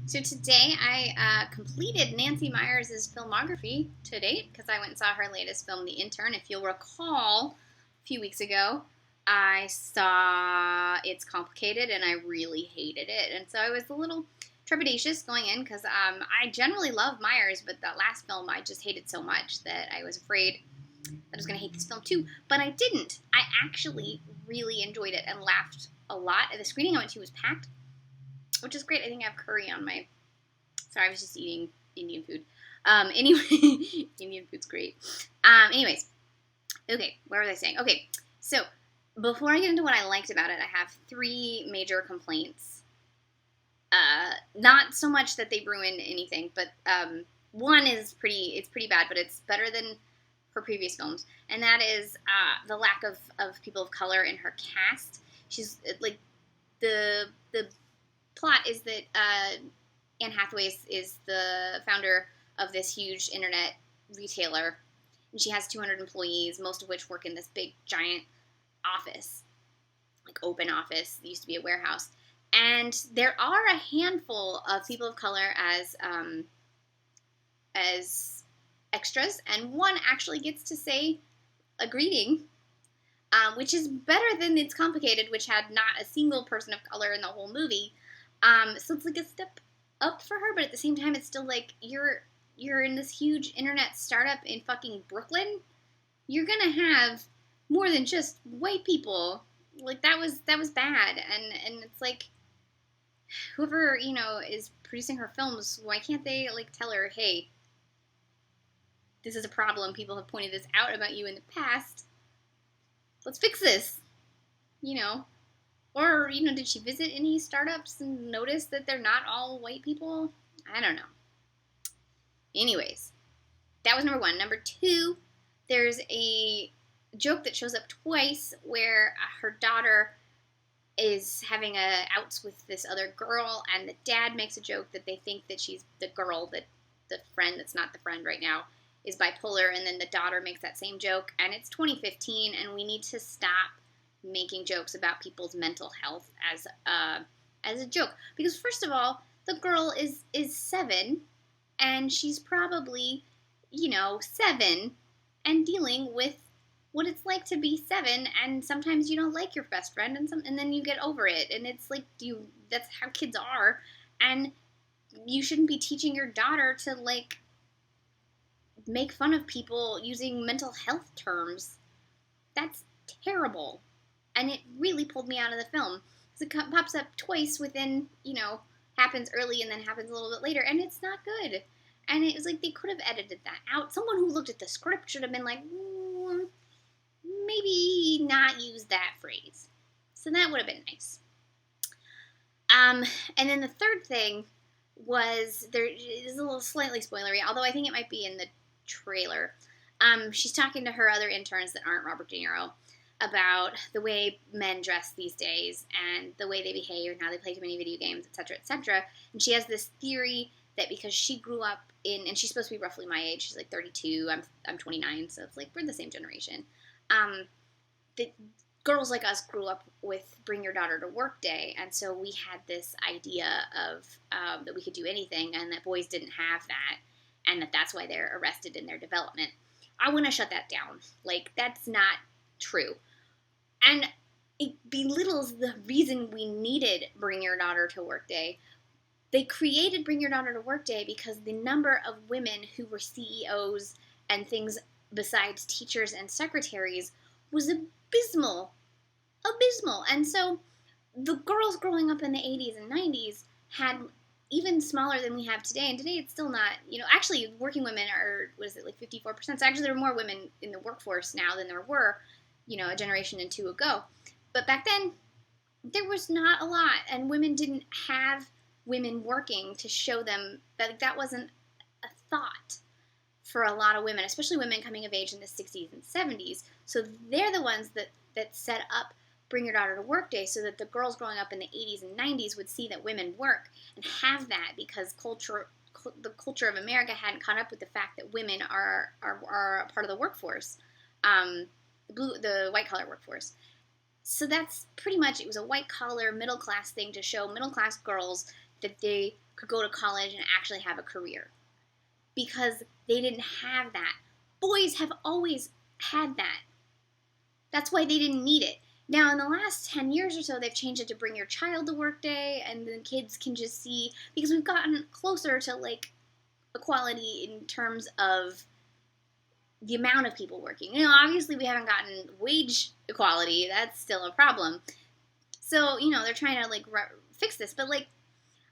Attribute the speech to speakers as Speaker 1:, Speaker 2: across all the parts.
Speaker 1: So today I completed Nancy Meyers' filmography to date because I went and saw her latest film, The Intern. If you'll recall, a few weeks ago, I saw It's Complicated and I really hated it. And so I was a little trepidatious going in because I generally love Myers, but that last film I just hated so much that I was afraid that I was going to hate this film too. But I didn't. I actually really enjoyed it and laughed a lot. The screening I went to was packed, which is great. I think I have curry on my. Sorry, I was just eating Indian food. Anyway, Indian food's great. Anyways, okay, what was I saying? Okay, so before I get into what I liked about it, I have three major complaints. Not so much that they ruin anything, but one is pretty bad, but it's better than her previous films, and that is the lack of people of color in her cast. She's like the plot is that Anne Hathaway is the founder of this huge internet retailer, and she has 200 employees, most of which work in this big, giant office, like open office. It used to be a warehouse. And there are a handful of people of color as extras, and one actually gets to say a greeting, which is better than It's Complicated, which had not a single person of color in the whole movie. So it's like a step up for her, but at the same time, it's still like you're in this huge internet startup in fucking Brooklyn. You're gonna have more than just white people. Like that was bad, and it's like whoever is producing her films, why can't they like tell her, hey, this is a problem. People have pointed this out about you in the past. Let's fix this. Or, did she visit any startups and notice that they're not all white people? I don't know. Anyways, that was number one. Number two, there's a joke that shows up twice where her daughter is having outs with this other girl, and the dad makes a joke that they think that she's the girl, that the friend that's not the friend right now is bipolar, and then the daughter makes that same joke, and it's 2015, and we need to stop making jokes about people's mental health as a joke. Because first of all, the girl is 7, and she's probably, 7 and dealing with what it's like to be 7, and sometimes you don't like your best friend, and then you get over it, and it's like that's how kids are, and you shouldn't be teaching your daughter to like make fun of people using mental health terms. That's terrible. And it really pulled me out of the film. Because it pops up twice within, happens early and then happens a little bit later. And it's not good. And it was like they could have edited that out. Someone who looked at the script should have been like, maybe not use that phrase. So that would have been nice. And then the third thing was, there is a little slightly spoilery, although I think it might be in the trailer. She's talking to her other interns that aren't Robert De Niro about the way men dress these days and the way they behave and how they play too many video games, etc., etc. And she has this theory that because she grew up and she's supposed to be roughly my age, she's like 32, I'm 29, so it's like we're the same generation. That girls like us grew up with Bring Your Daughter to Work Day, and so we had this idea of that we could do anything, and that boys didn't have that, and that's why they're arrested in their development. I want to shut that down. Like, that's not true. And it belittles the reason we needed Bring Your Daughter to Work Day. They created Bring Your Daughter to Work Day because the number of women who were CEOs and things besides teachers and secretaries was abysmal. And so the girls growing up in the 80s and 90s had even smaller than we have today. And today it's still not, actually working women are, like 54%? So actually there are more women in the workforce now than there were, a generation or two ago. But back then, there was not a lot, and women didn't have women working to show them that wasn't a thought for a lot of women, especially women coming of age in the 60s and 70s. So they're the ones that set up Bring Your Daughter to Work Day so that the girls growing up in the 80s and 90s would see that women work and have that, because the culture of America hadn't caught up with the fact that women are a part of the workforce. The white-collar workforce. So that's pretty much, it was a white-collar, middle-class thing to show middle-class girls that they could go to college and actually have a career. Because they didn't have that. Boys have always had that. That's why they didn't need it. Now, in the last 10 years or so, they've changed it to bring your child to work day, and then kids can just see, because we've gotten closer to, like, equality in terms of the amount of people working. You know, obviously we haven't gotten wage equality. That's still a problem. So, you know, they're trying to, like, fix this. But, like,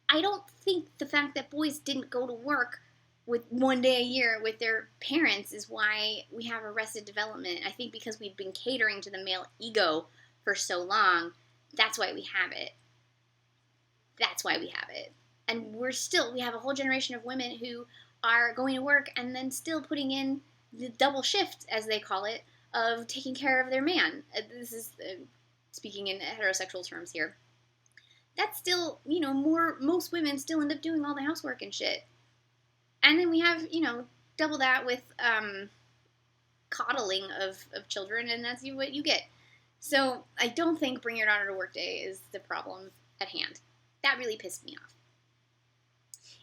Speaker 1: I don't think the fact that boys didn't go to work with 1 day a year with their parents is why we have arrested development. I think because we've been catering to the male ego for so long, that's why we have it. That's why we have it. And we have a whole generation of women who are going to work and then still putting in the double shift, as they call it, of taking care of their man. This is speaking in heterosexual terms here. That's still, you know, most women still end up doing all the housework and shit. And then we have, you know, double that with coddling of children, and that's what you get. So I don't think Bring Your Daughter to Work Day is the problem at hand. That really pissed me off.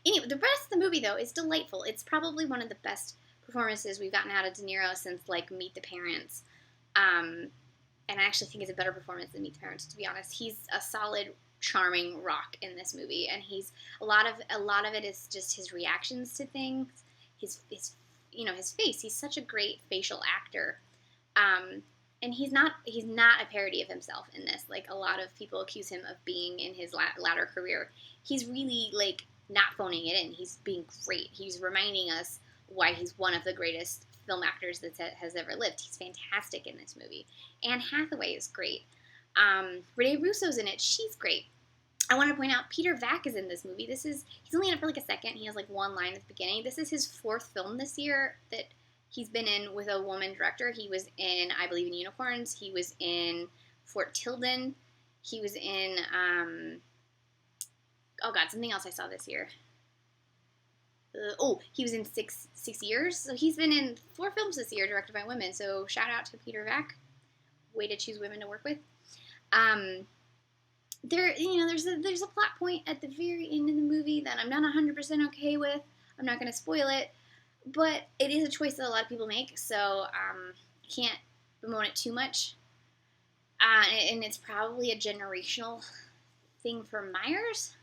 Speaker 1: Anyway, the rest of the movie, though, is delightful. It's probably one of the best performances we've gotten out of De Niro since, like, Meet the Parents. And I actually think it's a better performance than Meet the Parents, to be honest. He's a solid, charming rock in this movie, and he's a lot of it is just his reactions to things, his you know, his face. He's such a great facial actor, and he's not a parody of himself in this, like a lot of people accuse him of being in his latter career. He's really, like, not phoning it in. He's being great. He's reminding us why he's one of the greatest film actors that has ever lived. He's fantastic in this movie. Anne Hathaway is great. Rene Russo's in it. She's great. I want to point out Peter Vack is in this movie. He's only in it for like a second. He has like one line at the beginning. This is his fourth film this year that he's been in with a woman director. He was in I Believe in Unicorns. He was in Fort Tilden. He was in, something else I saw this year. He was in six years. So he's been in 4 films this year directed by women. So shout out to Peter Vack. Way to choose women to work with. There's a plot point at the very end of the movie that I'm not 100% okay with. I'm not going to spoil it, but it is a choice that a lot of people make, so I can't bemoan it too much. And it's probably a generational thing for Meyers.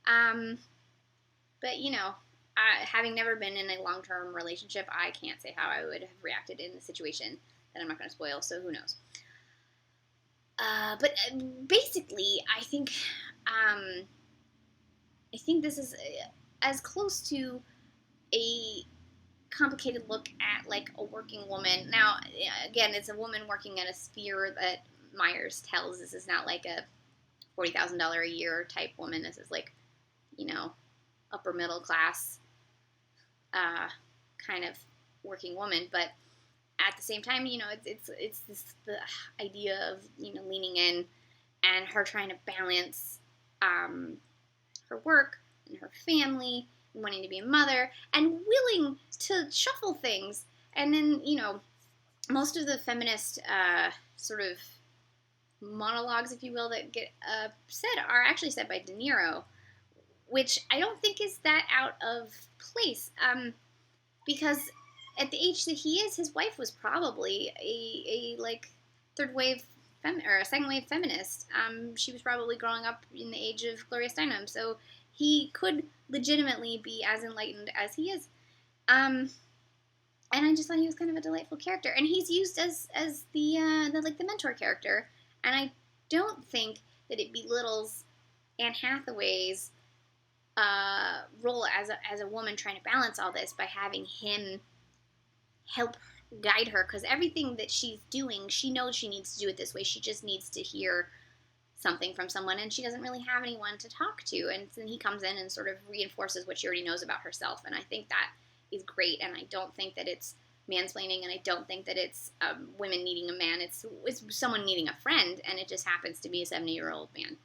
Speaker 1: But, you know, having never been in a long-term relationship, I can't say how I would have reacted in the situation that I'm not going to spoil, so who knows. But basically, I think this is as close to a complicated look at, like, a working woman. Now, again, it's a woman working at a sphere that Meyers tells. This is not like a $40,000 a year type woman. This is like, you know, upper middle class kind of working woman. But at the same time, you know, it's the idea of, you know, leaning in and her trying to balance her work and her family, and wanting to be a mother, and willing to shuffle things. And then, you know, most of the feminist sort of monologues, if you will, that get said are actually said by De Niro, which I don't think is that out of place, because at the age that he is, his wife was probably a like third wave or a second wave feminist. She was probably growing up in the age of Gloria Steinem, so he could legitimately be as enlightened as he is. And I just thought he was kind of a delightful character, and he's used as the mentor character. And I don't think that it belittles Anne Hathaway's role as a woman trying to balance all this by having him help guide her, because everything that she's doing, she knows she needs to do it this way. She just needs to hear something from someone, and she doesn't really have anyone to talk to. And then he comes in and sort of reinforces what she already knows about herself, and I think that is great. And I don't think that it's mansplaining, and I don't think that it's women needing a man. It's someone needing a friend, and it just happens to be a 70-year-old man.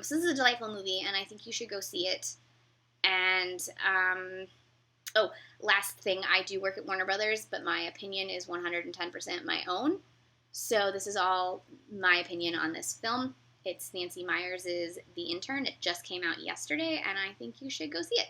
Speaker 1: So this is a delightful movie, and I think you should go see it. And last thing, I do work at Warner Brothers, but my opinion is 110% my own. So this is all my opinion on this film. It's Nancy Meyers' The Intern. It just came out yesterday, and I think you should go see it.